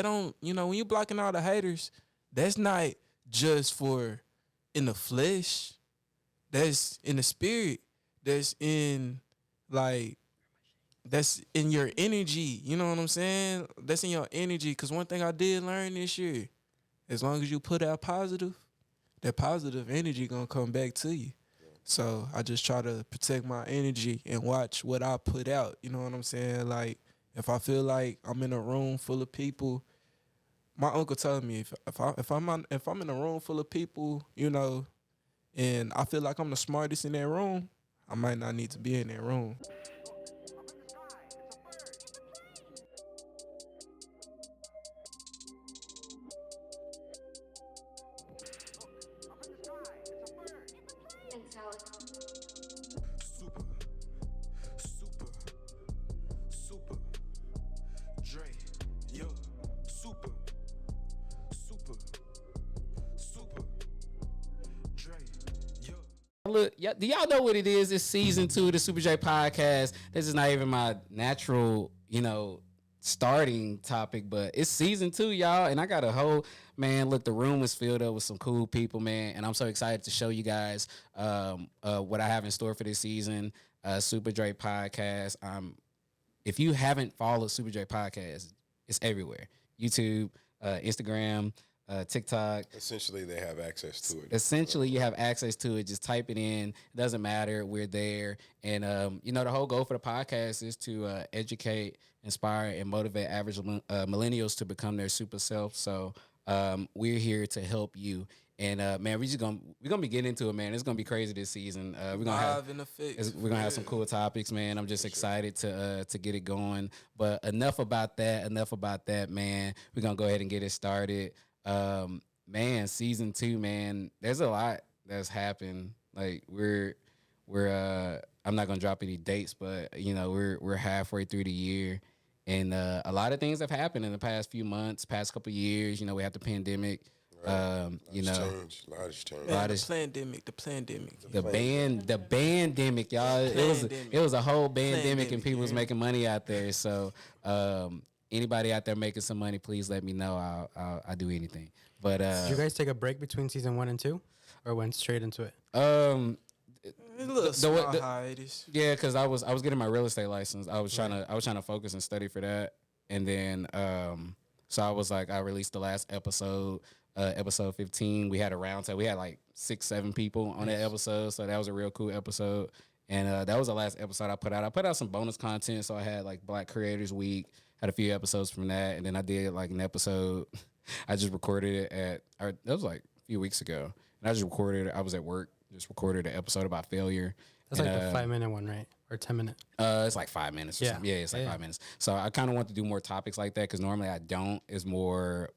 don't, when you blocking all the haters, that's not just for in the flesh. That's in the spirit. That's in like that's in your energy. You know what I'm saying? That's in your energy. Cause one thing I did learn this year, as long as you put out positive, that positive energy gonna come back to you. So I just try to protect my energy and watch what I put out. You know what I'm saying? Like if I feel like I'm in a room full of people, my uncle told me if I'm in a room full of people, and I feel like I'm the smartest in that room, I might not need to be in that room. Super, super, super, Dre, yo, super, super, super, Dre, yo. Look, do y'all know what it is? It's season 2 of the Super J podcast. This is not even my natural, starting topic, but it's season 2, y'all. And I got a whole look, the room is filled up with some cool people, man. And I'm so excited to show you guys what I have in store for this season. Super J podcast. If you haven't followed Super J podcast, it's everywhere. YouTube, Instagram, TikTok. Essentially, they have access to it. Essentially, you have access to it. Just type it in. It doesn't matter. We're there. And, the whole goal for the podcast is to educate, inspire, and motivate average millennials to become their super self. So we're here to help you. And man, we're gonna be getting into it, man. It's gonna be crazy this season. We're gonna have some cool topics, man. I'm just excited to get it going. But enough about that, man. We're gonna go ahead and get it started. Man, season 2, man. There's a lot that's happened. Like we're I'm not gonna drop any dates, but we're halfway through the year. And a lot of things have happened in the past few months, past couple of years. We had the pandemic. Right. A lot has changed. Man, the pandemic. The bandemic, y'all. It was a whole bandemic, and people was making money out there. So anybody out there making some money, please let me know. I'll do anything. But did you guys take a break between season 1 and 2, or went straight into it? A little small hiatus. Yeah, because I was getting my real estate license. I was trying to focus and study for that, and then so I was like, I released the last episode. Episode 15, we had a round table. We had like 6-7 people on that episode, so that was a real cool episode. And that was the last episode I put out. I put out some bonus content, so I had like Black Creators Week, had a few episodes from that, and then I did like an episode. I just recorded it that was like a few weeks ago, and I just recorded it. I was at work, just recorded an episode about failure. That's like the 5-minute one, right? Or 10-minute? It's like 5 minutes or something. Yeah, it's like 5 minutes. So I kind of want to do more topics like that because normally I don't. It's more,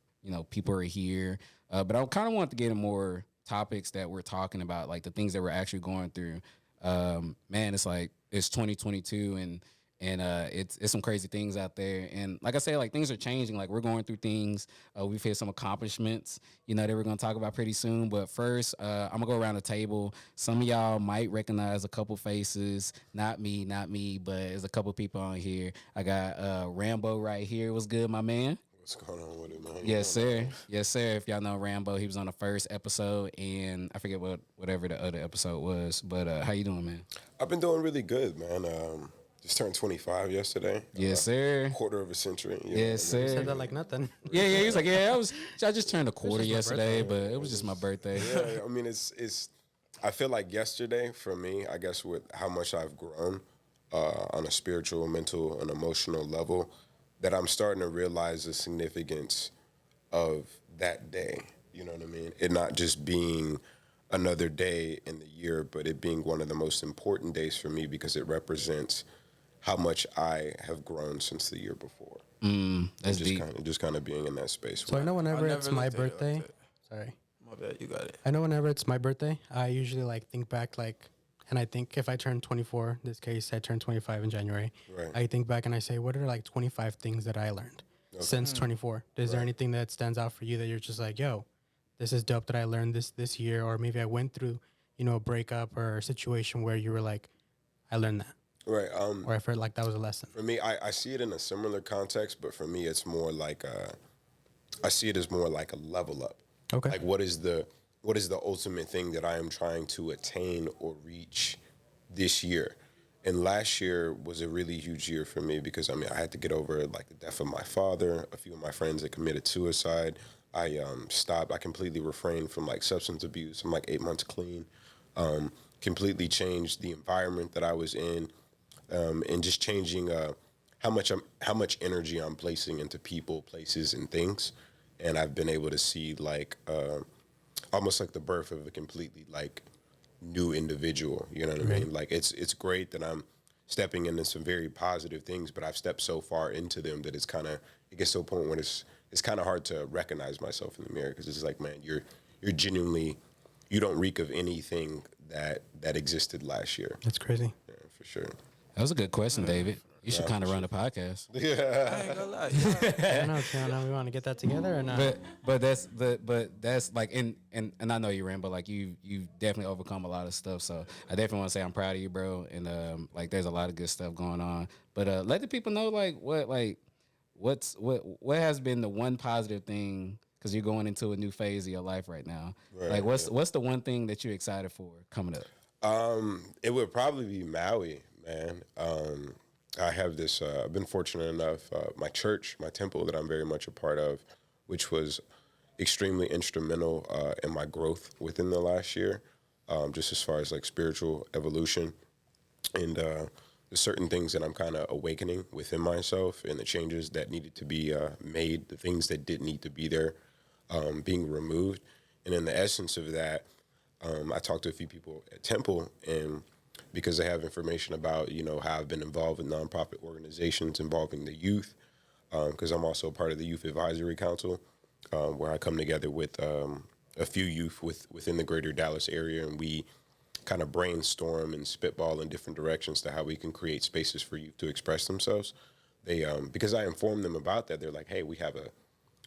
people are here. But I kind of want to get in more topics that we're talking about, like the things that we're actually going through. Man, it's like it's 2022 and it's some crazy things out there. And like I say, like things are changing. Like we're going through things. We've hit some accomplishments, that we're going to talk about pretty soon. But first, I'm going to go around the table. Some of y'all might recognize a couple faces. Not me, but there's a couple people on here. I got Rambo right here. What's good, my man? What's going on with it, man? Yes, sir. Yes, sir. If y'all know Rambo, he was on the first episode, and I forget whatever the other episode was. But how you doing, man? I've been doing really good, man. Just turned 25 yesterday. Yes, sir. Quarter of a century. Yes, sir. You said that like nothing. Yeah. He was like, I just turned a quarter yesterday, but it was just my birthday. Yeah, I mean, it's. I feel like yesterday for me, I guess, with how much I've grown on a spiritual, mental, and emotional level, that I'm starting to realize the significance of that day. You know what I mean? It not just being another day in the year, but it being one of the most important days for me because it represents how much I have grown since the year before. That's deep. Just kind of being in that space. So I know whenever it's my birthday. Sorry. My bad, you got it. I know whenever it's my birthday, I usually like think back and I think if I turn 24, in this case, I turned 25 in January. Right. I think back and I say, what are like 25 things that I learned since 24? Is there anything that stands out for you that you're just like, yo, this is dope that I learned this year, or maybe I went through, a breakup or a situation where you were like, I learned that. Right. Or I felt like that was a lesson. For me, I see it in a similar context, but for me, it's more like I see it as more like a level up. Okay. Like what is the ultimate thing that I am trying to attain or reach this year? And last year was a really huge year for me because I mean I had to get over like the death of my father. A few of my friends that committed suicide. I stopped. I completely refrained from like substance abuse. I'm like 8 months clean. Completely changed the environment that I was in, and just changing how much energy I'm placing into people, places, and things. And I've been able to see like almost like the birth of a completely like new individual. You know what I mean? Like it's great that I'm stepping into some very positive things, but I've stepped so far into them that it gets to a point when it's kind of hard to recognize myself in the mirror because it's like, man, you're genuinely you don't reek of anything that existed last year. That's crazy. Yeah, for sure. That was a good question, David. You should kind of run a podcast. I ain't gonna lie. I don't know, Tiana, we want to get that together or not? But that's like and I know you ran, but like you've definitely overcome a lot of stuff. So I definitely want to say I'm proud of you, bro. And like there's a lot of good stuff going on. But let the people know what has been the one positive thing because you're going into a new phase of your life right now. Right, like what's the one thing that you're excited for coming up? It would probably be Maui, man. I have this. I've been fortunate enough. My church, my temple that I'm very much a part of, which was extremely instrumental in my growth within the last year, just as far as like spiritual evolution, and there's certain things that I'm kind of awakening within myself, and the changes that needed to be made, the things that didn't need to be there, being removed, and in the essence of that, I talked to a few people at Temple, and because they have information about how I've been involved with nonprofit organizations involving the youth, because I'm also part of the Youth Advisory Council, where I come together with a few youth within the greater Dallas area, and we kind of brainstorm and spitball in different directions to how we can create spaces for youth to express themselves. They because I informed them about that, they're like, hey, we have a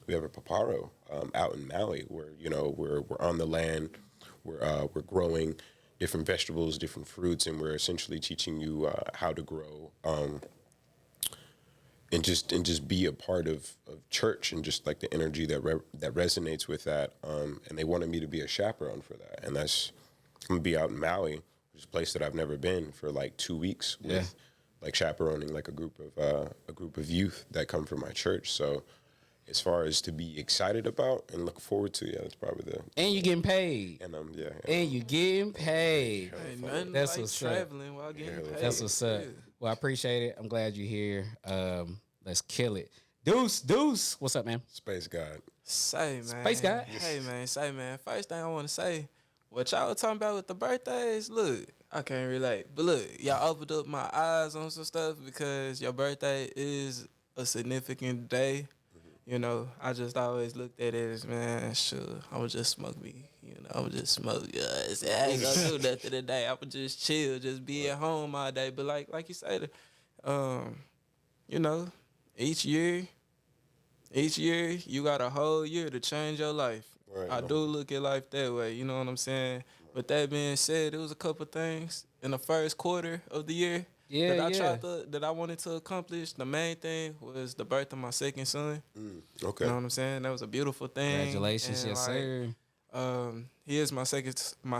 paparo out in Maui where we're on the land, we're growing different vegetables, different fruits, and we're essentially teaching you how to grow and just be a part of church and just like the energy that resonates with that. And they wanted me to be a chaperone for that, and that's I'm gonna be out in Maui, which is a place that I've never been for like 2 weeks with like chaperoning like a group of youth that come from my church. So as far as to be excited about and look forward to, yeah, that's probably the And you getting paid. and And you getting paid. Ain't nothing That's like what's up. traveling while getting paid. That's what's up. Yeah. Well, I appreciate it. I'm glad you're here. Let's kill it. Deuce. What's up, man? Space God. Say, man. Space guy. Hey, man. Say, man. First thing I want to say, what y'all talking about with the birthdays, look, I can't relate. But look, y'all opened up my eyes on some stuff because your birthday is a significant day. I just always looked at it as, man, sure, I would just smoke me. I would just smoke. I ain't gonna do nothing today. I would just chill, just be at home all day. But like you said, you know, each year you got a whole year to change your life. Right. I do look at life that way. You know what I'm saying? With that being said, it was a couple things in the first quarter of the year that I wanted to accomplish. The main thing was the birth of my second son. Okay. You know what I'm saying? That was a beautiful thing. Congratulations, And, yes, sir. he is my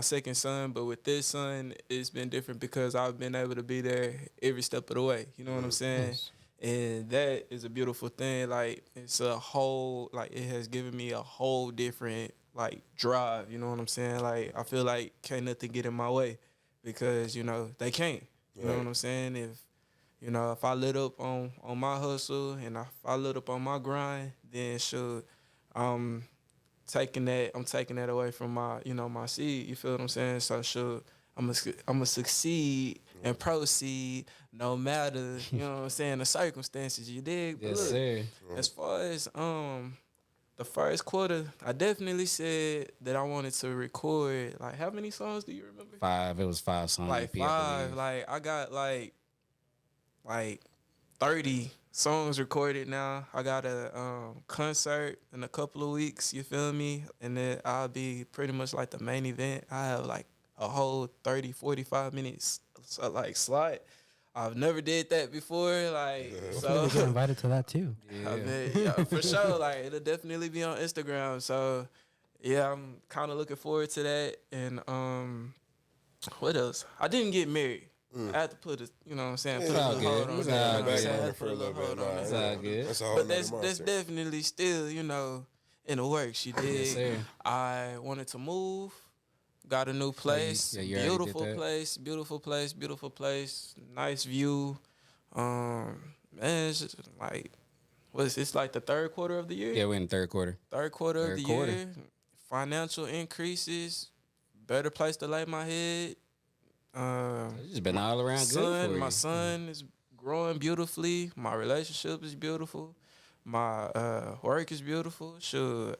second son, but with this son, it's been different because I've been able to be there every step of the way. You know what I'm saying? Yes. And that is a beautiful thing. Like it's a whole, like it has given me a whole different like drive. You know what I'm saying? Like I feel like can't nothing get in my way because they can't. You know what I'm saying? If I lit up on my hustle and if I lit up on my grind, then sure, I'm taking that away from my seed. You feel what I'm saying? So sure, I'm gonna succeed and proceed no matter, what I'm saying, the circumstances, you dig? But Yes, look, sir. as far as the first quarter, I definitely said that I wanted to record like how many songs do you remember? 5. It was 5 songs. Like EP, I 5. believe. Like I got like 30 songs recorded now. I got a concert in a couple of weeks, you feel me? And then I'll be pretty much like the main event. I have like a whole 30, 45 minutes like slot. I've never did that before. Like, Hopefully we get so invited to that too. I mean, yeah, for sure. Like, it'll definitely be on Instagram. So yeah, I'm kind of looking forward to that. And what else? I didn't get married. I had to put a, you know what I'm saying, put It's a all little hold good. on It's that. all You know what I'm good. saying? I had Back to put a burner little for a hold little on bit. It's that. all good. That's a whole But nother that's monster. definitely still, you know, in the works. You did. sir. I wanted to move. Got a new place. yeah, you already did Beautiful that? place. Beautiful place. Beautiful place. Nice view. Man, it's just like it's like the third quarter of the year. Yeah, we're in the third quarter. Third quarter of Third the quarter. year. Financial increases. Better place to lay my head. It's just been all around good for you. My son is growing beautifully. My relationship is beautiful. My work is beautiful. Sure,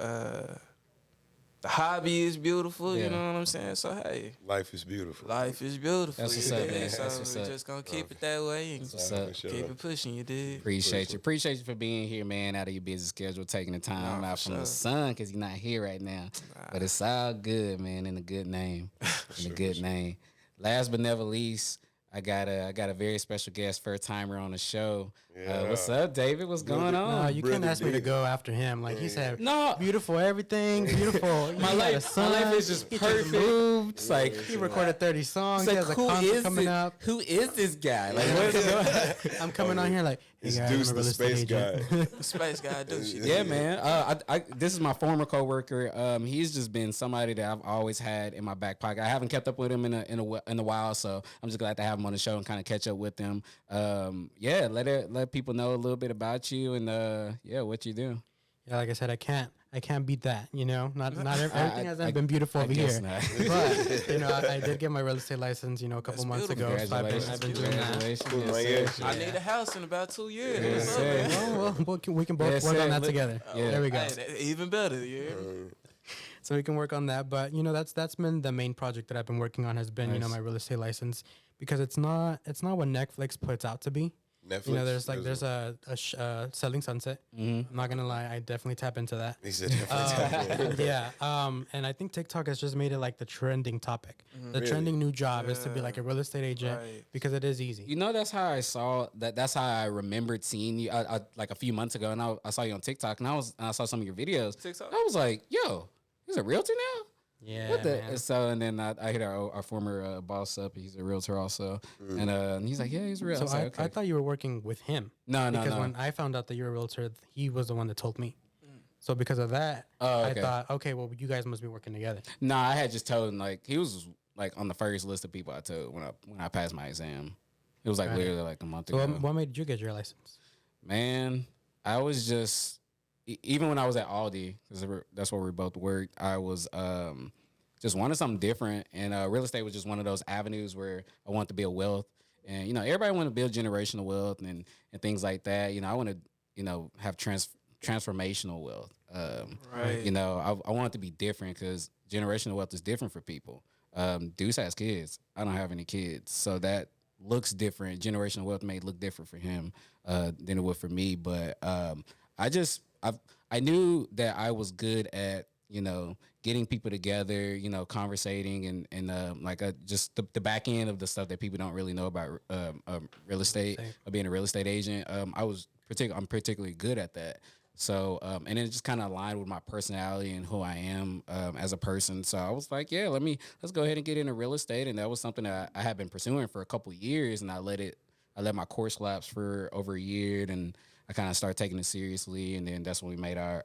the hobby is beautiful. Yeah. You know what I'm saying? So hey, Life is beautiful. life is beautiful. That's what's you up, dig? man. So That's what's we up. just gonna keep it that way and What's up? For sure. keep it pushing. You did. Appreciate you. Appreciate you for being here, man, out of your busy schedule, taking the time Nah, out for from the sure. sun because you're not here right now. But it's all good, man, in a good name. In a good name. Last but never least, I got a very special guest, first timer on the show. What's up, David? What's going No, on? you can't Brother ask me to Dave. go after him. Like he said, No. beautiful everything, beautiful. My life is just perfect. Moved. It's like He recorded 30 songs. it's He like, has a who concert is coming it? up. Who is this guy? Like, what is going on? I'm coming on here like, hey It's guys, Deuce I'm a the real estate space agent. guy. Space guy do shit. Yeah, man. This is my former coworker. He's just been somebody that I've always had in my back pocket. I haven't kept up with him in a while, so I'm just glad to have him on the show and kind of catch up with him. Yeah, let people know a little bit about you and what you do. Yeah, like I said, I can't beat that. You know, not everything hasn't I- been beautiful I over guess here. not. But you know, I did get my real estate license. You know, a couple months ago. So I've been doing that. Congratulations. Cool, Yes, man. sir. I need a house in about 2 years. Yes, What's up, sir. man? Well, we can both Yes, work sir. on that Look- together. yeah. There we go. Hey, even better. Yeah. So we can work on that. But you know, that's been the main project that I've been working on has been you know Nice. my real estate license because it's not what Netflix puts out to be. Netflix. You know, there's a Selling Sunset. Mm-hmm. I'm not gonna lie, I definitely tap into that. He said definitely. Yeah. And I think TikTok has just made it like the trending topic. The Really? trending new job is to be like a real estate agent Right. because it is easy. You know, that's how I saw that. That's how I remembered seeing you. I like a few months ago, and I saw you on TikTok, and I saw some of your videos. TikTok? I was like, "Yo, he's a realtor now." Yeah. What the? man. So and then I hit our former boss up. He's a realtor also, and he's like, "Yeah, he's a realtor." So I was like, I okay. thought you were working with him. No, Because when I found out that you're a realtor, he was the one that told me. So because of that, Oh, okay. I thought, okay, well, you guys must be working together. No, I had just told him like he was like on the first list of people I told when I passed my exam. It was like Got it. literally like a month So ago. what made you get your license? Man, I was just even when I was at Aldi, because that's where we both worked. I was just wanted something different, and real estate was just one of those avenues where I wanted to build wealth. And you know, everybody want to build generational wealth and things like that. You know, I want to have transformational wealth. Right. You know, I want it to be different because generational wealth is different for people. Deuce has kids. I don't have any kids, so that looks different. Generational wealth may look different for him than it would for me. But I knew that I was good at getting people together, conversating and just the back end of the stuff that people don't really know about real estate or being a real estate agent. I'm particularly good at that. So, and it just kind of aligned with my personality and who I am as a person. So I was like, yeah, let's go ahead and get into real estate. And that was something that I had been pursuing for a couple of years, and I let my course lapse for over a year, and I kind of started taking it seriously. And then that's when we made our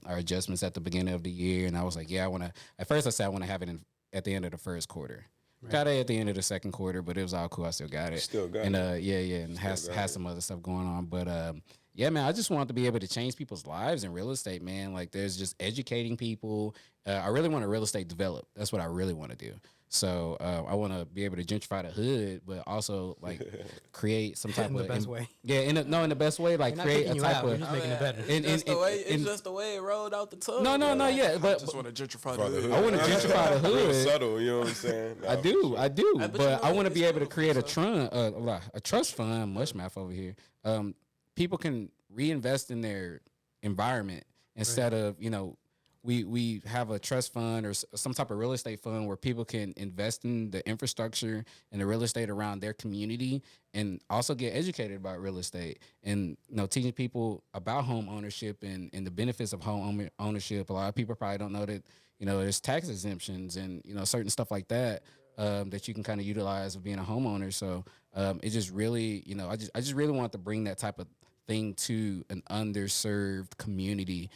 adjustments at the beginning of the year. And I was like, yeah, at first I said I want to have it at the end of the first quarter. Right. Got it at the end of the second quarter, but it was all cool. I still got it. Still got and, it. And has some other stuff going on. But yeah, man, I just want to be able to change people's lives in real estate, man. Like there's just educating people. I really want to real estate develop. That's what I really want to do. So I want to be able to gentrify the hood, but also like create some type In of the best way. Yeah, in the best way, like We're not create kicking a you type out. We're of. just making it better. It's just the way it rolled out the tongue. No, yeah, I but just want to gentrify For the the hood. hood. I want to gentrify the Real hood. subtle, you know what I'm saying? I do, Hey, but but you know I want to what? be It's able to create beautiful, a trust fund. Mush mouth over here. People can reinvest in their environment instead of we have a trust fund or some type of real estate fund where people can invest in the infrastructure and the real estate around their community, and also get educated about real estate, and teaching people about home ownership and the benefits of ownership. A lot of people probably don't know that there's tax exemptions and certain stuff like that, that you can kind of utilize of being a homeowner. So it just really, I just really want to bring that type of thing to an underserved community,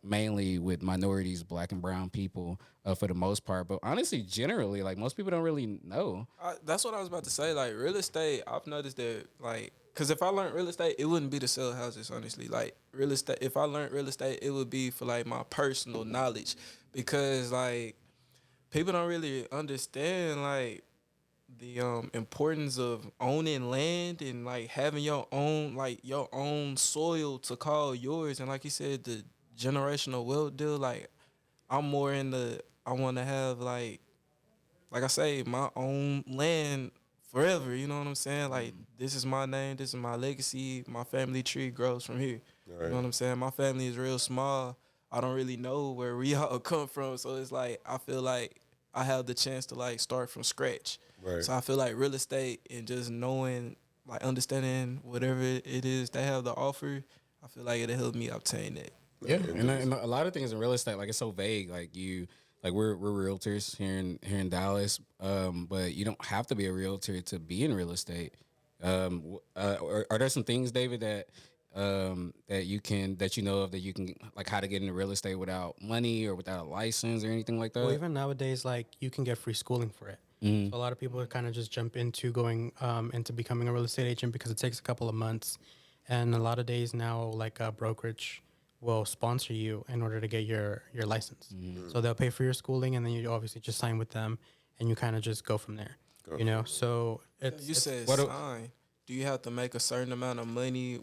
mainly with minorities, black and brown people, for the most part. But honestly, generally, like, most people don't really know. That's what I was about to say. Like, real estate, I've noticed that, like, because if I learned real estate, it wouldn't be to sell houses, honestly. Like, real estate, if I learned real estate, it would be for, like, my personal knowledge. Because, like, people don't really understand, like, the importance of owning land and, like, having your own soil to call yours. And, like you said, the generational wealth deal, like, I'm more in the, I want to have, like I say, my own land forever. You know what I'm saying? Like, this is my name, this is my legacy. My family tree grows from here. You know what I'm saying? My family is real small. I don't really know where we all come from, so it's like I feel like I have the chance to, like, start from scratch. Right. So I feel like real estate and just knowing, like, understanding whatever it is they have to offer, I feel like it'll help me obtain that. Yeah, and a lot of things in real estate, like, it's so vague. Like we're realtors here in Dallas, but you don't have to be a realtor to be in real estate. Are there some things, David, that you know of, that you can, like, how to get into real estate without money or without a license or anything like that? Well, even nowadays, like, you can get free schooling for it. So a lot of people kind of just jump into going into becoming a real estate agent because it takes a couple of months, and a lot of days now, like, a brokerage will sponsor you in order to get your license. So they'll pay for your schooling, and then you obviously just sign with them, and you kind of just go from there. So You said What do- sign. Do you have to make a certain amount of money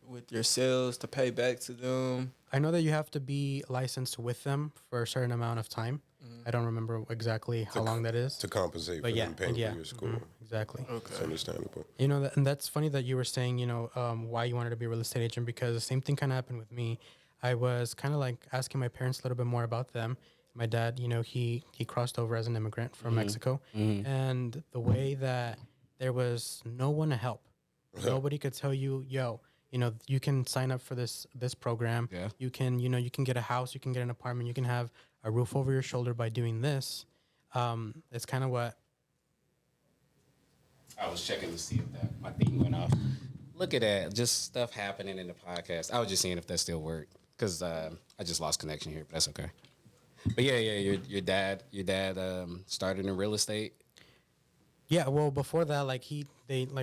with your sales to pay back to them? I know that you have to be licensed with them for a certain amount of time. I don't remember exactly how long that is. To compensate But for yeah, them paying yeah, for your school. exactly. It's understandable. And that's funny that you were saying, why you wanted to be a real estate agent, because the same thing kind of happened with me. I was kind of like asking my parents a little bit more about them. My dad, he crossed over as an immigrant from Mexico, and the way that there was no one to help, nobody could tell you, yo, you can sign up for this program. Yeah. You can, you can get a house, you can get an apartment, you can have a roof over your shoulder by doing this. It's kind of what. I was checking to see if my thing went off. Look at that, just stuff happening in the podcast. I was just seeing if that still worked, because I just lost connection here, but that's okay. But yeah, your dad started in real estate. Yeah, well, before that, like,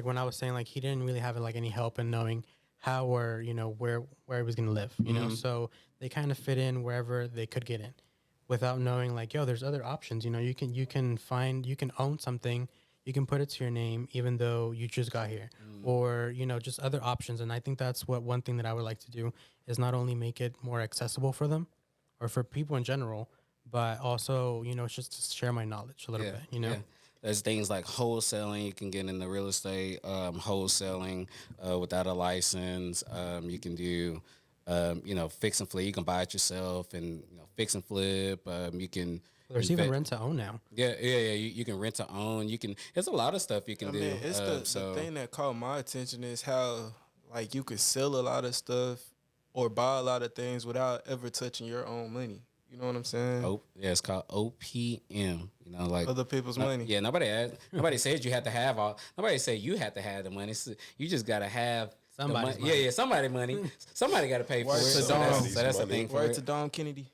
when I was saying, like, he didn't really have, like, any help in knowing how or where he was gonna live. So they kind of fit in wherever they could get in, without knowing, like, yo, there's other options. You can own something, you can put it to your name even though you just got here, or just other options. And I think that's one thing that I would like to do, is not only make it more accessible for them or for people in general, but also just to share my knowledge a little bit. Yeah. There's things like wholesaling. You can get into real estate, wholesaling without a license. You can do, fix and flip. You can buy it yourself and fix and flip. You can. There's even rent to own now. Yeah. You can rent to own. You can. There's a lot of stuff you can do. It's the thing that caught my attention is how, like, you could sell a lot of stuff or buy a lot of things without ever touching your own money. You know what I'm saying? It's called OPM. Like Other people's money. Yeah, nobody said you had to have all. Nobody said you had to have the money. You just gotta have Somebody's the money. Yeah, somebody money. Somebody got to pay for it. So that's the thing. Word to Dom Kennedy.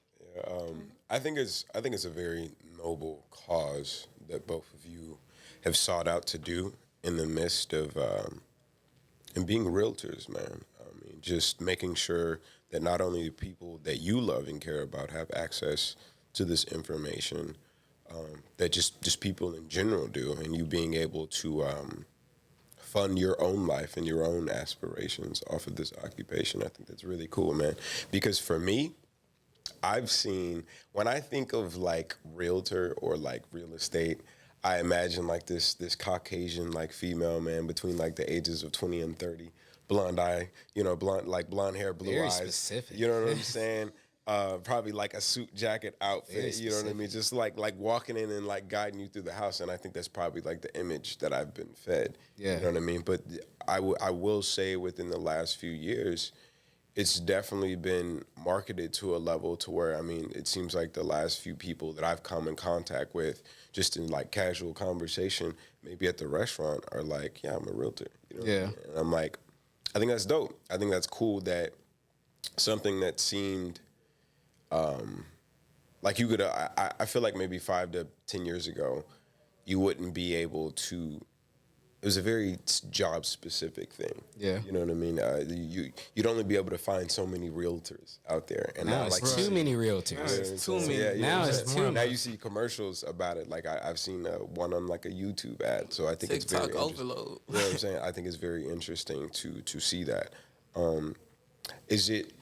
I think it's a very noble cause that both of you have sought out to do in the midst of and being realtors, man. I mean, just making sure that not only the people that you love and care about have access to this information, that just people in general do, and you being able to fund your own life and your own aspirations off of this occupation. I think that's really cool, man. Because for me, I've seen, when I think of, like, realtor or, like, real estate, I imagine, like, this Caucasian, like, female, man, between, like, the ages of 20 and 30, blonde eye, blonde hair, blue Very eyes. specific. You know what I'm saying? probably like a suit jacket outfit. Very You know what I mean? Just like walking in and like guiding you through the house. And I think that's probably like the image that I've been fed. Yeah. You know what I mean? But I will say within the last few years, it's definitely been marketed to a level to where, I mean, it seems like the last few people that I've come in contact with, just in like casual conversation, maybe at the restaurant, are like, yeah, I'm a realtor. You know what I Yeah. mean? And I'm like, I think that's dope. I think that's cool that something that seemed like you could, I feel like maybe 5 to 10 years ago, you wouldn't be able to. It was a very job specific thing. Yeah. You know what I mean. You'd only be able to find so many realtors out there, and Now now it's like too many realtors. It's too many. Yeah, Now yeah. it's too Now you see commercials about it. Like I've seen one on like a YouTube ad. So I think it's very TikTok interesting. overload. You know what I'm saying? I think it's very interesting to see that. Is it?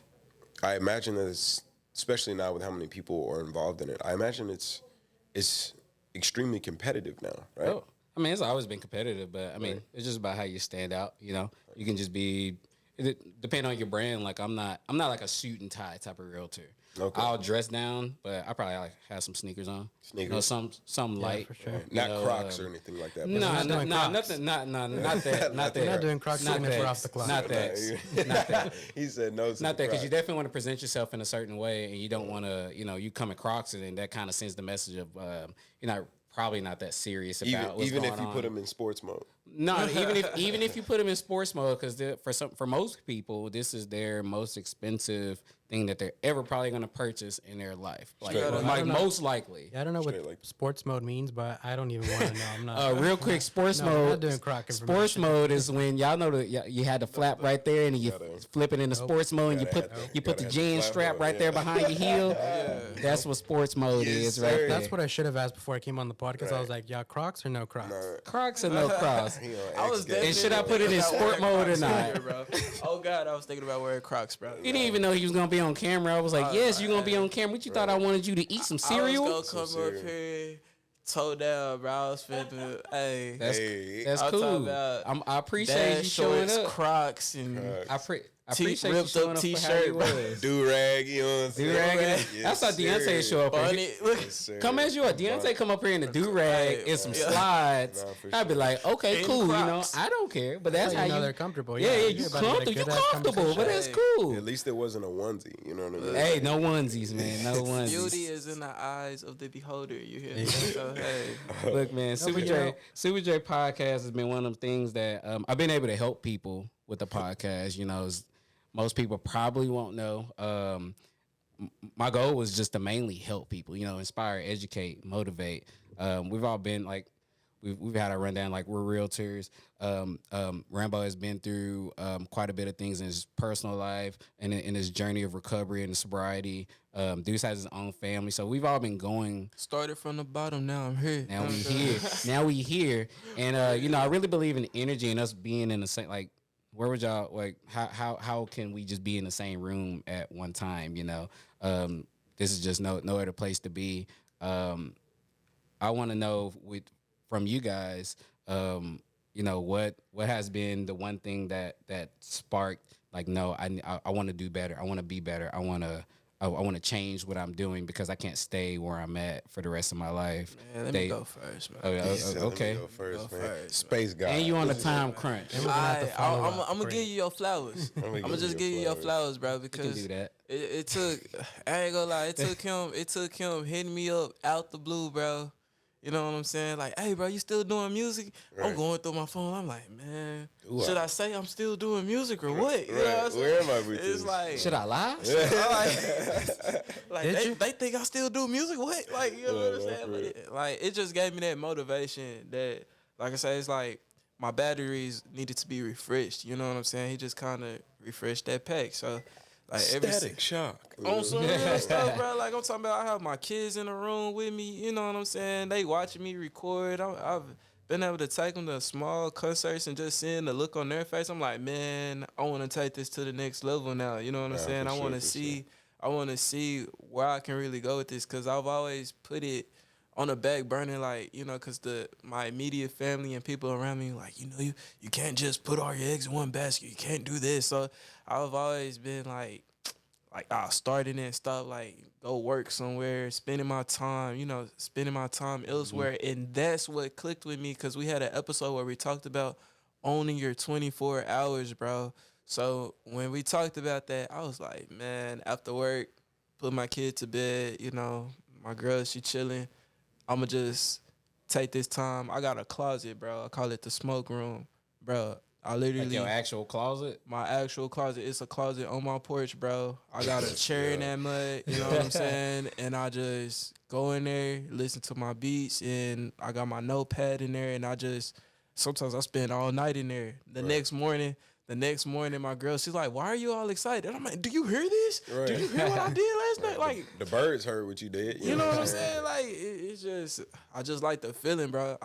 I imagine that it's, especially now with how many people are involved in it. I imagine it's extremely competitive now, right? Oh, I mean, it's always been competitive, but I mean, it's just about how you stand out. You know, you can just be. It depend on your brand. Like I'm not like a suit and tie type of realtor. Okay. I'll dress down, but I probably like have some sneakers on. Sneakers. You know, some light. for sure. Not know, Crocs or anything like that. No, not no, doing no, Crocs. nothing. Not that. Not that. You're not doing Crocs Not even if that. we're off the clock. Not that. Not that. He said no to Not the that, because you Crocs. definitely want to present yourself in a certain way, and you don't want to, you know, you come in Crocs, and then that kind of sends the message of you're not probably not that serious about what's Even going if you on. put them in sports mode. No, even if you put them in sports mode, because for most people, this is their most expensive thing that they're ever probably going to purchase in their life. Like, Straight up. like most likely. Yeah, I don't know what Straight like- sports mode means, but I don't even want to know. I'm not. Real quick, sports No, I'm not mode. doing Croc Sports information. mode is when y'all know that you had the flap right there, and you flip it into sports mode, and you Gotta put have- you put the gotta have jean the flap strap mode, right yeah. there behind your heel. That's what sports mode Yes, is sir. right there. That's what I should have asked before I came on the podcast. I was like, yeah, Crocs or no Crocs? Crocs or no Crocs. He on I was X Games. And should I put it in About sport wearing mode or Crocs not? earlier, bro. Oh God, I was thinking about wearing Crocs, bro. You didn't even know he was gonna be on camera. I was like, "Yes, you're gonna be on camera." What you thought I wanted you to eat some cereal? I was gonna come up here, toe down, bro. I was finna, hey. That's I'm talking cool. about I appreciate Dad you showing shorts, up. Crocs, and I appreciate you ripped showing up up for how t-shirt, you bro. was. Do rag, you know what I'm saying? Do-rag. Do-rag. That's how Deontay show up. here. funny. Look, Yes, sir. Come as you are. Deontay come up here in a do-rag and some Yeah. slides. Nah, for I'd be sure. like, okay, In cool. You know, Crocs. I don't care. But that's That's how how you know you. they're comfortable. Yeah, You're you about to get a comfortable. You good-ass comfortable, but that's Hey. cool. At least it wasn't a onesie. You know what I mean? Hey, no onesies, man. No onesies. beauty is in the eyes of the beholder. You hear me? So hey, Look, man, Super but J, you know- Super J podcast has been one of them things that I've been able to help people with the podcast. You know, most people probably won't know. My goal was just to mainly help people. You know, inspire, educate, motivate. We've all been like. We've had a rundown, like we're realtors. Rambo has been through quite a bit of things in his personal life and in his journey of recovery and sobriety. Deuce has his own family. So we've all been going. started from the bottom. Now I'm here. Now we here. Now we here. And you know, I really believe in energy and us being in the same, like, where would y'all, like, how can we just be in the same room at one time, you know? This is just no other place to be. I want to know from you guys, you know, what has been the one thing that sparked, like, no, I want to do better. I want to be better. I want to change what I'm doing because I can't stay where I'm at for the rest of my life. Man, let me go first, man. Oh, He said, "Let me okay. go first, Go man. first. Space guy. And you on a time crunch. And we're gonna have to follow I'm up. gonna Great. give you your flowers. I'm give gonna you just your give you your flowers. flowers, bro, You can because do that. it took. I ain't gonna lie. It took him hitting me up out the blue, bro. You know what I'm saying? Like, hey, bro, you still doing music? I'm Right. going through my phone. I'm like, man, Ooh, should I say I'm still doing music or what? You know Right. what I'm saying? Where am I with It's this? like, Should I lie? like Did you? they think I still do music. What? Like, you know what I'm Yeah, saying? for Like, it just gave me that motivation that, like I say, it's like my batteries needed to be refreshed. You know what I'm saying? He just kind of refreshed that pack. So, like, Static shock. on some real stuff, bro. Like, I'm talking about, I have my kids in the room with me. You know what I'm saying? They watching me record. I've been able to take them to small concerts and just seeing the look on their face. I'm like, man, I want to take this to the next level now. You know what I'm Nah, saying? for I sure, want to for see. I want to see where I can really go with this, because I've always put it on the back burner, like, you know, because my immediate family and people around me, like, you know, you can't just put all your eggs in one basket. You can't do this. So I've always been like I started and stuff, like go work somewhere, spending my time elsewhere, and that's what clicked with me because we had an episode where we talked about owning your 24 hours, bro. So when we talked about that, I was like, man, after work, put my kid to bed, my girl, she chilling. I'ma just take this time. I got a closet, bro. I call it the smoke room, bro. I Like your literally actual closet. my actual closet. It's a closet on my porch, bro. I got a chair in that mud, you know what I'm saying? And I just go in there, listen to my beats, and I got my notepad in there, and I just sometimes I spend all night in there. The next morning, my girl, she's like, "Why are you all excited?" And I'm like, "Do you hear this? Right. Did you hear what I did last night?" Like, The birds heard what you did. you know what I'm saying? Like it's just, I just like the feeling, bro.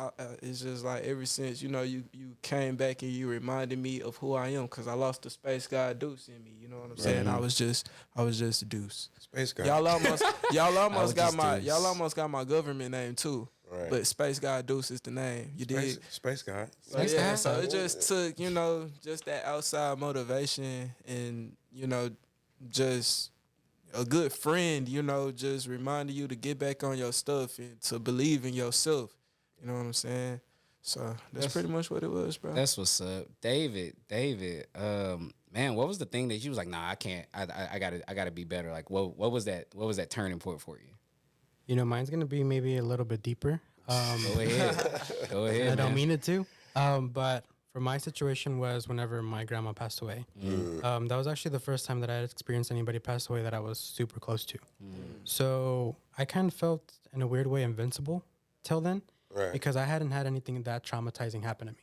It's just like ever since you came back and you reminded me of who I am, because I lost the space guy Deuce in me. You know what I'm saying? I was just Deuce. Space guy. Y'all almost got just my Deuce. y'all almost got my government name too. Right. But Space Guy Deuce is the name. You did. Space guy. So, Space yeah, guy. so it just took, just that outside motivation and, just a good friend, just reminding you to get back on your stuff and to believe in yourself. You know what I'm saying? So that's pretty much what it was, bro. That's what's up, David. Man, what was the thing that you was like? Nah, I can't. I gotta be better. Like, what was that? What was that turning point for you? Mine's gonna be maybe a little bit deeper. Go ahead. Go ahead. I don't man. mean it to. But for my situation was whenever my grandma passed away. That was actually the first time that I had experienced anybody pass away that I was super close to. So I kind of felt in a weird way invincible till then, Right. because I hadn't had anything that traumatizing happen to me.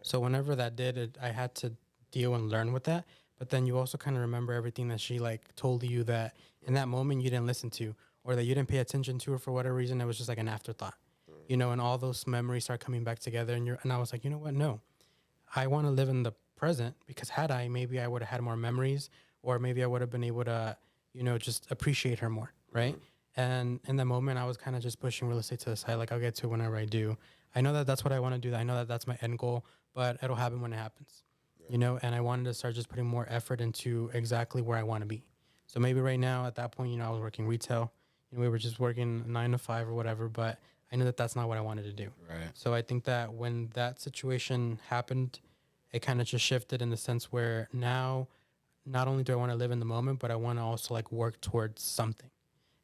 So whenever that did, I had to deal and learn with that. But then you also kind of remember everything that she told you that in that moment you didn't listen to, or that you didn't pay attention to, or for whatever reason it was just like an afterthought. And all those memories start coming back together, and I was like, you know what? No, I want to live in the present, because had I, maybe I would have had more memories, or maybe I would have been able to, just appreciate her more, right? And in that moment, I was kind of just pushing real estate to the side. Like, I'll get to it whenever I do. I know that that's what I want to do. I know that that's my end goal, but it'll happen when it happens, And I wanted to start just putting more effort into exactly where I want to be. So maybe right now, at that point, I was working retail. We were just working 9 to 5 or whatever, but I knew that that's not what I wanted to do. Right. So I think that when that situation happened, it kind of just shifted in the sense where now, not only do I want to live in the moment, but I want to also work towards something,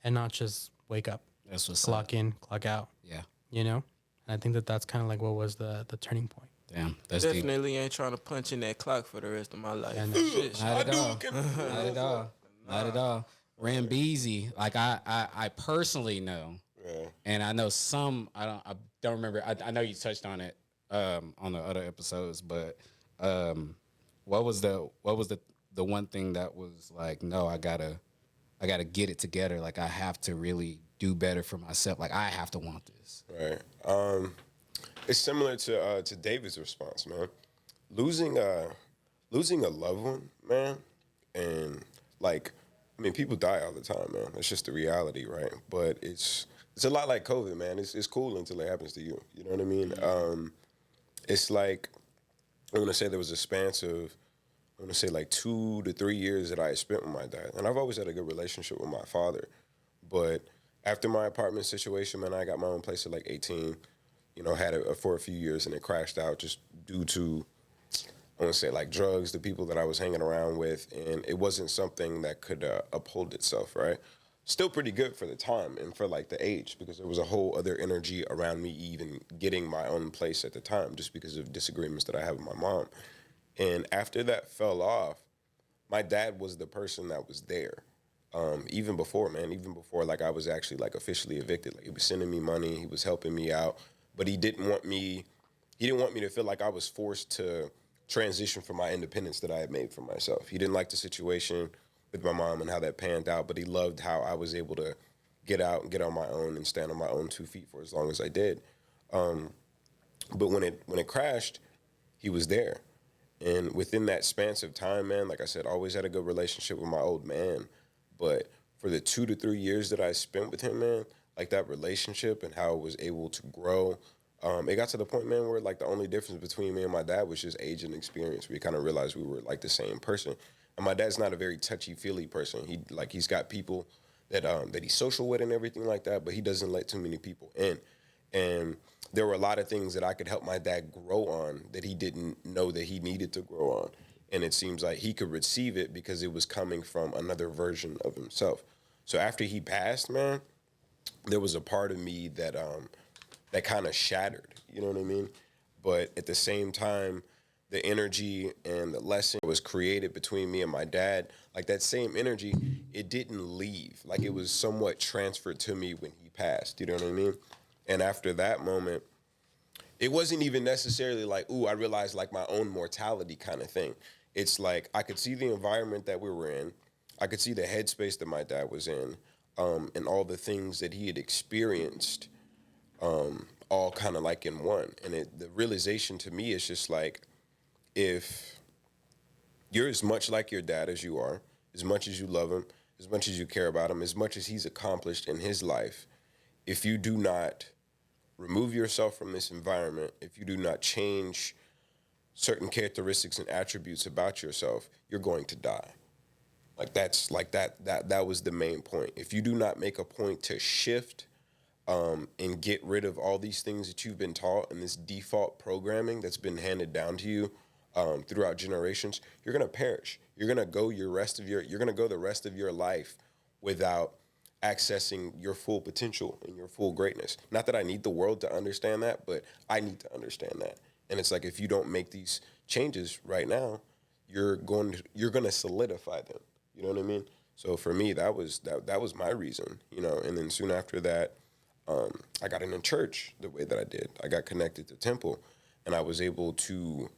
and not just wake up, That's what's clock up. in, clock out. Yeah. And I think that that's kind of what was the turning point. Damn. That's deep. Definitely ain't trying to punch in that clock for the rest of my life. And Shit. Not at all. Not at all. Not at all. Rambeezy, like I personally know, and I know some. I don't remember. I know you touched on it on the other episodes, but what was the one thing that was like, no, I gotta get it together. Like, I have to really do better for myself. Like, I have to want this. Right. It's similar to David's response, man. Losing a loved one, man, and people die all the time, man. It's just the reality, right? But it's a lot like COVID, man. It's cool until it happens to you. You know what I mean? It's like, I want to say there was a span of, 2 to 3 years that I had spent with my dad, and I've always had a good relationship with my father. But after my apartment situation, man, I got my own place at 18. Had it for a few years, and it crashed out just due to, I want to say, drugs, the people that I was hanging around with, and it wasn't something that could uphold itself, right? Still pretty good for the time and for the age, because there was a whole other energy around me even getting my own place at the time, just because of disagreements that I had with my mom. And after that fell off, my dad was the person that was there. Even before I was actually officially evicted. He was sending me money, he was helping me out, but he didn't want me to feel like I was forced to transition from my independence that I had made for myself. He didn't like the situation with my mom and how that panned out, but he loved how I was able to get out and get on my own and stand on my own 2 feet for as long as I did. But when it crashed, he was there. And within that span of time, man, like I said, always had a good relationship with my old man. But for the 2 to 3 years that I spent with him, man, that relationship and how it was able to grow, it got to the point, man, where the only difference between me and my dad was just age and experience. We kind of realized we were the same person. And my dad's not a very touchy feely person. He's got people that he's social with and everything like that, but he doesn't let too many people in. And there were a lot of things that I could help my dad grow on that he didn't know that he needed to grow on. And it seems like he could receive it because it was coming from another version of himself. So after he passed, man, there was a part of me that kind of shattered. You know what I mean? But at the same time, the energy and the lesson was created between me and my dad. Like that same energy, it didn't leave. Like it was somewhat transferred to me when he passed. You know what I mean? And after that moment, it wasn't even necessarily like, ooh, I realized like my own mortality kind of thing. It's like I could see the environment that we were in. I could see the headspace that my dad was in, and all the things that he had experienced, all kind of like in one. And the realization to me is just like, if you're as much like your dad as you are, as much as you love him, as much as you care about him, as much as he's accomplished in his life, if you do not remove yourself from this environment, if you do not change certain characteristics and attributes about yourself, you're going to die. Like that's like that was the main point. If you do not make a point to shift and get rid of all these things that you've been taught and this default programming that's been handed down to you throughout generations, you're gonna perish. You're gonna go the rest of your life without accessing your full potential and your full greatness. Not that I need the world to understand that, but I need to understand that. And it's like if you don't make these changes right now, you're gonna solidify them. You know what I mean? So for me, that was my reason. You know, and then soon after that, I got in church the way that I did. I got connected to Temple, and I was able to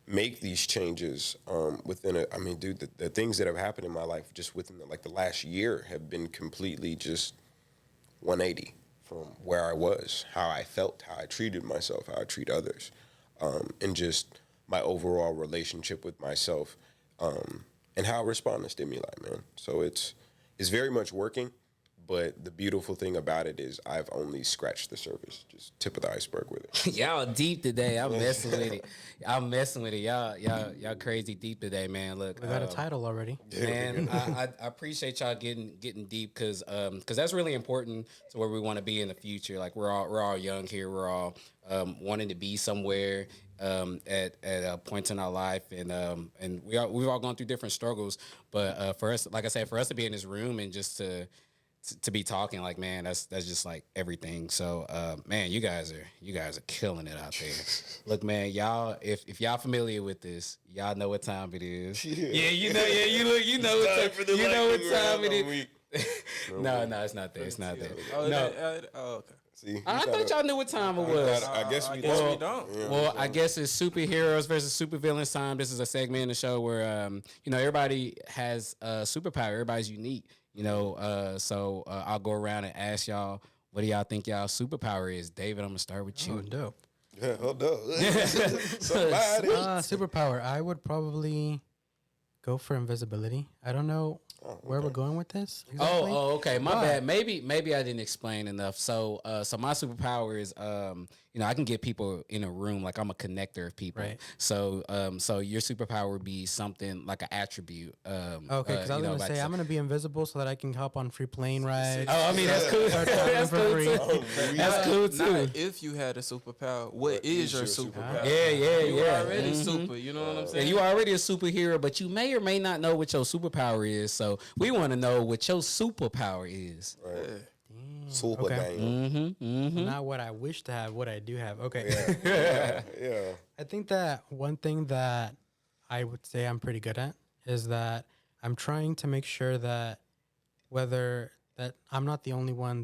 make these changes within a. I mean, dude, the things that have happened in my life just within the last year have been completely just 180 from where I was, how I felt, how I treated myself, how I treat others, and just my overall relationship with myself, and how I respond to stimuli, man. So it's very much working. But the beautiful thing about it is I've only scratched the surface, just tip of the iceberg with it. Y'all deep today. I'm messing with it. I'm messing with it. Y'all crazy deep today, man. Look, We got a title already. man, I appreciate y'all getting deep because that's really important to where we want to be in the future. Like we're all young here. We're all wanting to be somewhere at a point in our life, and we've all gone through different struggles. But for us, like I said, for us to be in this room and just to be talking, like, man, that's just like everything. So man, you guys are killing it out there. Look, man, y'all, if y'all familiar with this, y'all know what time it is. Yeah, you know what time it is. No, it's not there. It's not there. Okay. See, I thought y'all knew what time it was. I guess we we don't. don't. Well, I guess it's superheroes versus supervillains time. This is a segment in the show where everybody has a superpower. Everybody's unique. So I'll go around and ask y'all, what do y'all think y'all superpower is? David, I'm gonna start with you. Oh, dope. Yeah, hold up. Somebody. Superpower. I would probably go for invisibility. I don't know where we're going with this. Exactly. Okay. My bad. Maybe I didn't explain enough. So my superpower is I can get people in a room, like I'm a connector of people. Right. So your superpower would be something like an attribute. Okay, because I was gonna say I'm gonna be invisible so that I can hop on free plane rides. Oh, I mean that's cool. That's for cool free. too. That's cool too. Not if you had a superpower, what is your superpower? Yeah. You already super. You know what I'm saying? And you already a superhero, but you may or may not know what your superpower is. So we want to know what your superpower is. Right. Super Okay. game. Not what I wish to have, what I do have. Okay. Yeah. I think that one thing that I would say I'm pretty good at is that I'm trying to make sure that that I'm not the only one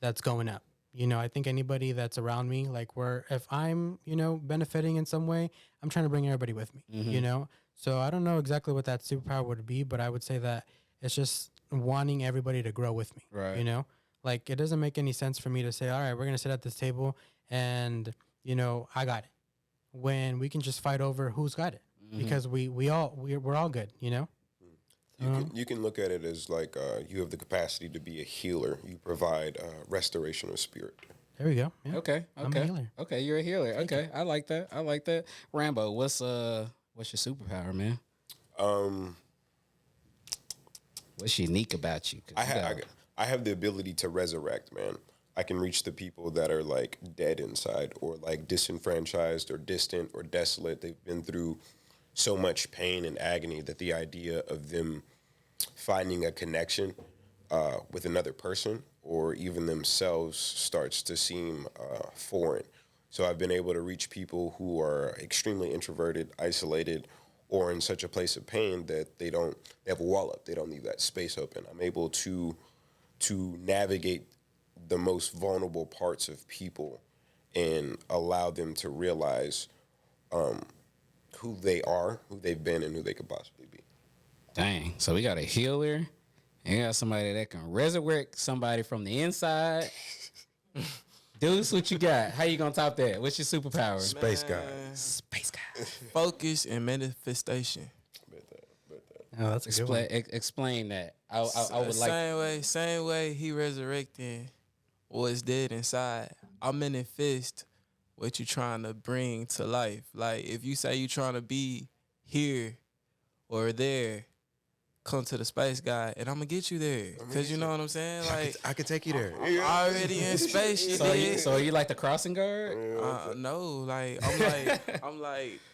that's going up. I think anybody that's around me, like if I'm, benefiting in some way, I'm trying to bring everybody with me, So I don't know exactly what that superpower would be, but I would say that it's just wanting everybody to grow with me. Right. Like it doesn't make any sense for me to say, all right, we're going to sit at this table and, I got it. When we can just fight over who's got it because we're all good, You can look at it as like you have the capacity to be a healer. You provide restoration of spirit. There we go. Yeah. Okay. I'm a healer. Okay, you're a healer. Okay, I like that. Rambo, what's your superpower, man? What's unique about you? 'Cause I, you ha- got- I have the ability to resurrect, man. I can reach the people that are like dead inside or like disenfranchised or distant or desolate. They've been through so much pain and agony that the idea of them finding a connection with another person or even themselves starts to seem foreign. So I've been able to reach people who are extremely introverted, isolated, or in such a place of pain that they have a wall up. They don't leave that space open. I'm able to navigate the most vulnerable parts of people and allow them to realize who they are, who they've been, and who they could possibly be. Dang. So we got a healer. And you got somebody that can resurrect somebody from the inside. Deuce, what you got? How you gonna top that? What's your superpower? Space guy. Space guy. Focus and manifestation. Oh, that's a good one. Explain that. I would like. Same way he resurrecting what's dead inside. I manifest what you trying to bring to life. Like if you say you trying to be here or there, come to the space guy, and I'm gonna get you there. Cause you know what I'm saying. Like I could take you there. I'm already in space. You So dig? are you like the crossing guard? No, like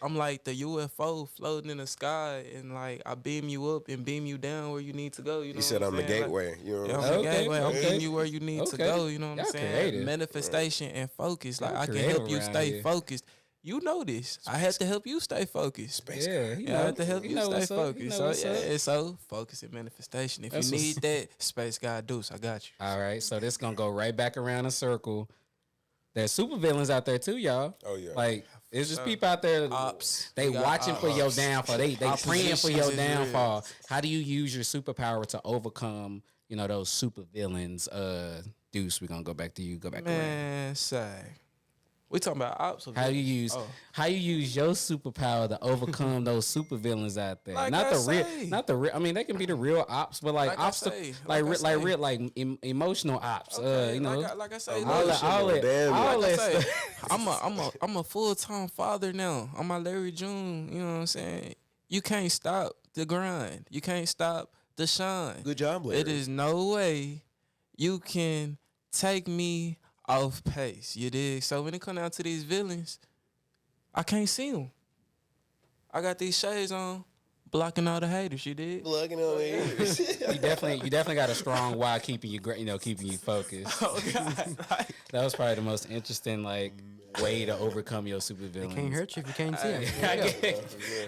I'm like the UFO floating in the sky, and like I beam you up and beam you down where you need to go. You know You said what I'm the saying? gateway. You know Yeah, what I'm I'm the Okay, gateway. I'm okay. getting you where you need to Okay. go. You know what Y'all I'm saying? creative. Manifestation and focus. Like Y'all I can creative help you around stay here. focused. You know this. I had to help you stay focused. Yeah, Yeah, I had to help you stay what's up. focused. You know So what's up. yeah, so focus and manifestation. If That's you what's- need that, space guy Deuce, I got you. All right, so this gonna go right back around in circle. There's super villains out there too, y'all. Oh, yeah. Like it's just people out there. Ops. They We got watching for your ops. downfall. They praying for Oppositions your is downfall. How do you use your superpower to overcome? You know those super villains. Deuce, we're gonna go back to you. Go back around. Man, say. We talking about ops. Or How you villains? use Oh. how you use your superpower to overcome those super villains out there? Like not I the real, say. not the real. I mean, they can be the real ops, but like Like I ops, say, like like I say. real, like emotional ops. Okay, You know, like I say, all look, that, all that, damn all like I that say, stuff. I'm a full time father now. I'm my Larry June. You know what I'm saying? You can't stop the grind. You can't stop the shine. Good job, Larry. It is no way you can take me off pace. You dig? So when it come down to these villains, I can't see them. I got these shades on, blocking all the haters. You dig? Plugging on the ears. You definitely got a strong why keeping you, keeping you focused. Oh God! Like, That was probably the most interesting like way to overcome your super villains. Can't hurt you if you can't see him.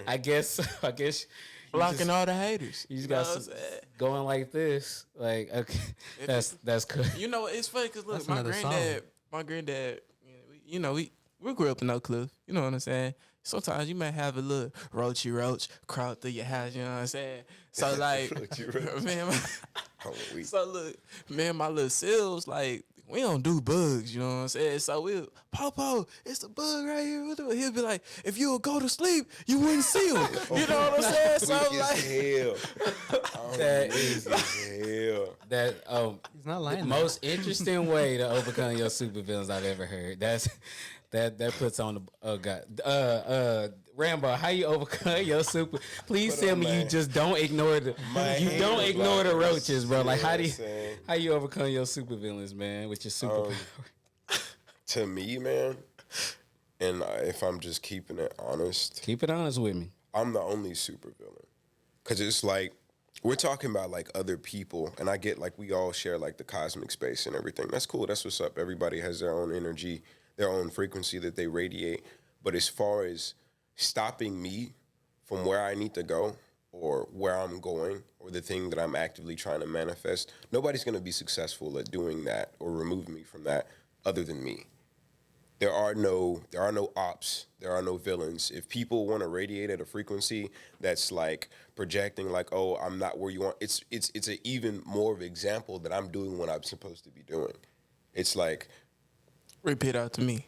I guess you blocking just- all the haters. You just know got what I'm some, saying? going like this, like okay, that's good. You know, it's funny because look, That's my another granddad, we grew up in Oak Cliff. You know what I'm saying? Sometimes you might have a little roach crawl through your house. You know what I'm saying? So like, man, so look, man, my little seals like. We don't do bugs, you know what I'm saying? So we'll, Popo, it's a bug right here. He'll be like, if you would go to sleep, you wouldn't see him. You know what I'm saying? So I'm Weak as like, hell. That Weak is as hell. that He's not the lying. most interesting way to overcome your supervillains I've ever heard. That puts on the oh god Rambo, how you overcome your super? Please Put tell on me you my- just don't ignore the my you don't haters ignore the blockers. roaches, bro. Like You know how what do I'm you saying? how you overcome your supervillains, man, with your superpower? To me, man, and if I'm just keeping it honest, Keep it honest with me. I'm the only supervillain. Cause it's like we're talking about like other people, and I get like we all share like the cosmic space and everything. That's cool. That's what's up. Everybody has their own energy, their own frequency that they radiate. But as far as stopping me from where I need to go or where I'm going or the thing that I'm actively trying to manifest, nobody's gonna be successful at doing that or remove me from that other than me. There are no ops, there are no villains. If people want to radiate at a frequency that's like projecting like, oh, I'm not where you want, it's an even more of an example that I'm doing what I'm supposed to be doing. It's like repeat out to me.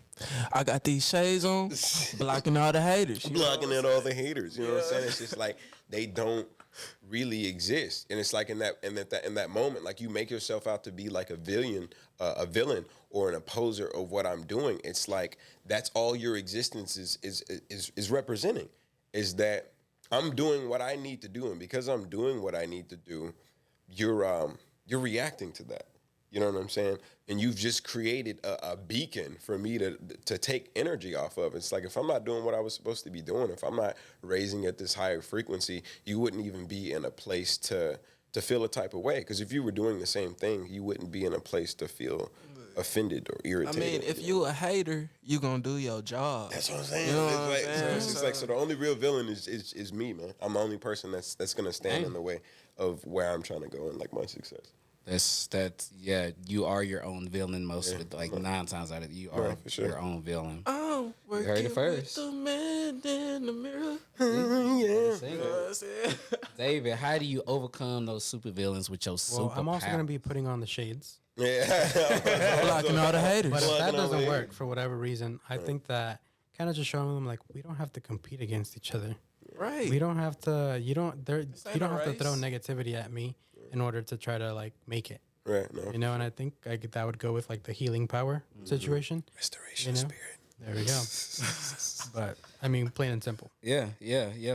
I got these shades on, blocking all the haters. You know what blocking I'm at all the haters. You know what I'm saying? It's just like they don't really exist, and it's like in that moment, like you make yourself out to be like a villain, or an opposer of what I'm doing. It's like that's all your existence is representing. Is that I'm doing what I need to do, and because I'm doing what I need to do, you're reacting to that. You know what I'm saying? And you've just created a beacon for me to take energy off of. It's like if I'm not doing what I was supposed to be doing, if I'm not raising at this higher frequency, you wouldn't even be in a place to feel a type of way. Because if you were doing the same thing, you wouldn't be in a place to feel offended or I irritated. mean, if you a hater, you gonna do your job. That's what I'm saying. You know what It's I'm like, saying? it's like, so the only real villain is me, man. I'm the only person that's gonna stand in the way of where I'm trying to go and like my success. That's yeah. You are your own villain most of it. Like 9 times out of you are for sure. your own villain. Oh, You heard it first. the man in the mirror. Sing You know it. what I'm saying? David, how do you overcome those super villains with your super? Well, I'm also going to be putting on the shades. Yeah. Blocking all the haters. But if that Blocking all doesn't the work for whatever reason, I think that kind of just showing them like we don't have to compete against each other. Right. We don't have to. You don't. There. ain't You don't a have to throw race. negativity at me in order to try to like make it. Right. No. You know, and I think like that would go with like the healing power situation. Restoration You know? spirit. There we go. But I mean, plain and simple. Yeah,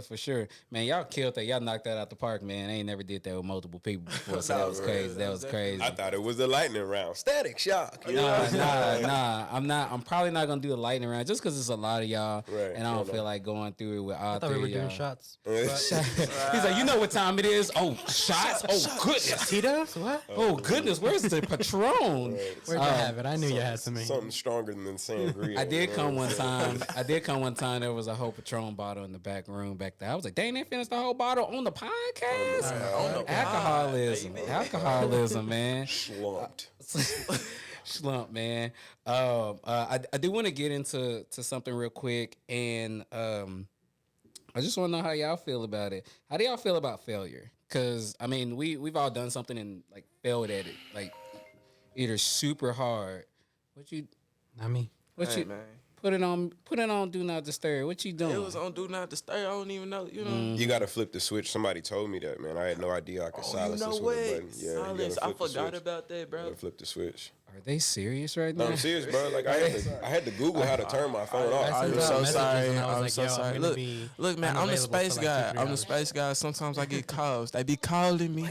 for sure. Man, y'all killed that. Y'all knocked that out the park, man. I ain't never did that with multiple people before, so that was crazy. That was crazy. I thought it was the lightning round. Static shock. You know? Nah. I'm not. I'm probably not gonna do the lightning round just because it's a lot of y'all, Right, and I don't fair feel like going through it with all I thought we three were of doing y'all. shots. He's like, you know what time it is? Oh, shots! Oh goodness! Tito's? What? Oh goodness! Where's the Patron? Where'd you have it? I knew you had some. Something stronger than sangria. I did you know come what one I'm saying? time. I did come one time. There was a whole Patron bottle in the back room back there. I was like, dang, they finished the whole bottle on the podcast. Alcoholism, man. Slumped. Slump, man. I do want to get into something real quick, and I just want to know how y'all feel about it. How do y'all feel about failure? Because I mean, we've all done something and like failed at it, like either super hard. What you? Not me. What Hey, you? man. Put it on. Do not disturb. What you doing? It was on Do Not Disturb. I don't even know. You know. You gotta flip the switch. Somebody told me that, man. I had no idea I could Oh, you silence know this what? with a button. Yeah, you Silence. gotta I flip the forgot switch. about that, You bro. gotta flip the switch. Are they serious right No, now? I'm serious, bro. Like I had to Google how to turn my phone off. I I'm sent out so messages sorry. and I was I'm like, so yo, I'm sorry. gonna Look, be look, man. I'm the unavailable for space like guy. 2-3 I'm the hours. space guy. Sometimes I get calls. They be calling me.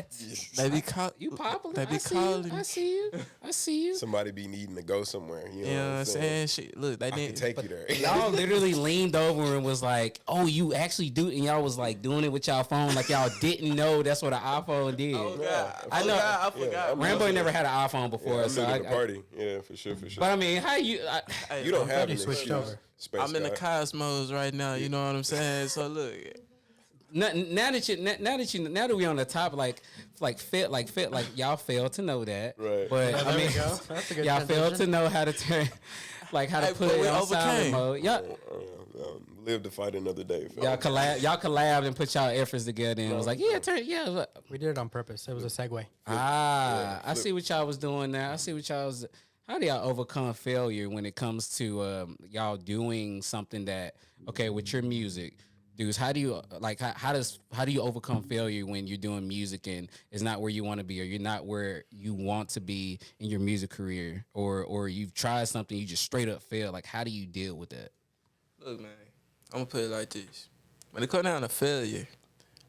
They be call. You popular? They be I see calling you. me. I see you. I see you. Somebody be needing to go somewhere. You know, You know what I'm saying? Shit. Look, they I can didn't take you there. Y'all literally leaned over and was like, "Oh, you actually do," and y'all was like doing it with y'all phone, like y'all didn't know that's what an iPhone did. Oh God, I know. I forgot. I'm Rambo listening. never had an iPhone before, Yeah, I'm so new to the party. Yeah, for sure. But I mean, how you? Hey, You don't I'm have glad an you switched excuse, over. space I'm in the guy. cosmos right now. You know what I'm saying? So look, now that we on the top, like y'all failed to know that, Right. But I There mean, we go. That's a good y'all failed to transition. know how to turn, like how to Hey, put but it we on silent overcame. mode. Live to fight another day. fella. Y'all collabed and put y'all efforts together and was like, yeah. We did it on purpose. It was a segue. I see what y'all was doing now. I see what y'all was. How do y'all overcome failure when it comes to y'all doing something that with your music, dudes? How do you how do you overcome failure when you're doing music and it's not where you want to be, or you're not where you want to be in your music career, or you've tried something you just straight up failed? Like, how do you deal with that? look, man. I'm gonna put it like this: when it comes down to failure,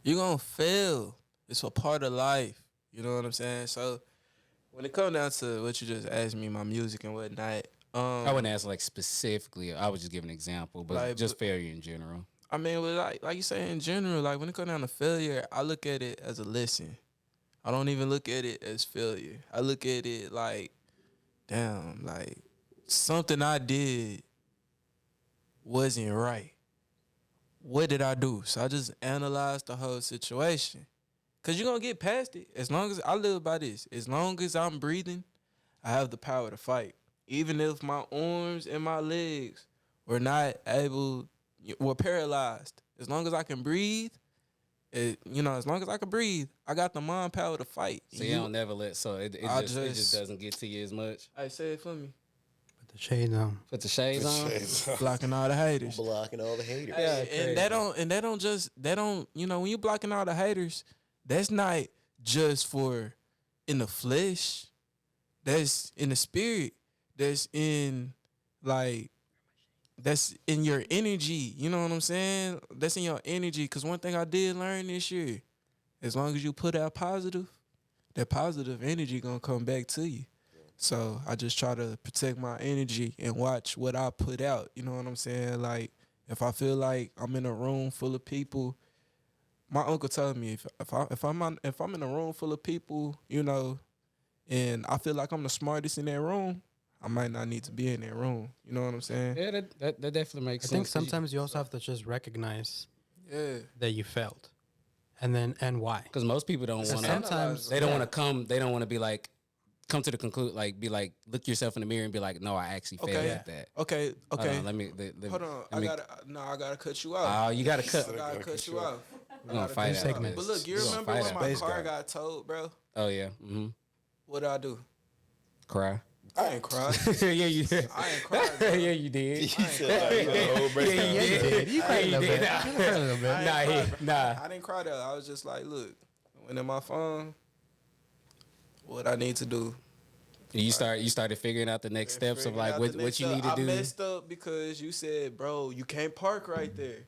you're gonna fail. It's a part of life. You know what I'm saying? So when it comes down to what you just asked me, my music and whatnot, I wouldn't ask like specifically. I was just giving an example, but Like, just failure in general. I mean, with like you say in general, like when it comes down to failure, I look at it as a lesson. I don't even look at it as failure. I look at it like, damn, like something I did wasn't right. What did I do? So I just analyzed the whole situation. Cause you're gonna get past it. As long as I live by this, as long as I'm breathing, I have the power to fight. Even if my arms and my legs were not able, were paralyzed. As long as I can breathe, as long as I can breathe, I got the mind power to fight. So you don't never let it I just just- doesn't get to you as much. Hey, say it for me. Put the shades on. Put the shades on. Blocking all the haters. Blocking all the haters. Hey, crazy. and that don't when you blocking all the haters, that's not just for in the flesh. That's in the spirit. That's in like that's in your energy. You know what I'm saying? That's in your energy. Cause one thing I did learn this year, as long as you put out positive, that positive energy gonna come back to you. So I just try to protect my energy and watch what I put out. You know what I'm saying? Like if I feel like I'm in a room full of people, my uncle told me if I'm in a room full of people, you know, and I feel like I'm the smartest in that room, I might not need to be in that room. You know what I'm saying? Yeah, that definitely makes I sense. think 'cause you- sometimes you also have to just recognize Yeah. that you failed, and why. Because most people don't So want to. sometimes They don't want to come. They don't want to be like, come to the conclude. Like, be like, look yourself in the mirror and be like, no, I actually failed Okay. at that. Okay. Hold Okay. on, let me. Hold on. let me- I gotta cut you off. Oh, you gotta cut. I gotta cut you off. We're gonna fight There's out. segments. But look, you We gonna remember fight when out. my Space car guy. got towed, bro? Oh yeah. Mm-hmm. What did I do? Cry. I ain't cried. yeah, you did. I ain't cried. Bro. yeah, you did. He said, like, the whole breakdown. Yeah, you did. You cried a little bit. Nah. You cried a little bit. Nah. I didn't cry though. I was just like, look, I went in my phone. What I need to do. You started figuring out the next steps of Figuring like out what the next you need to step. do. I messed up because you said, bro, you can't park right there.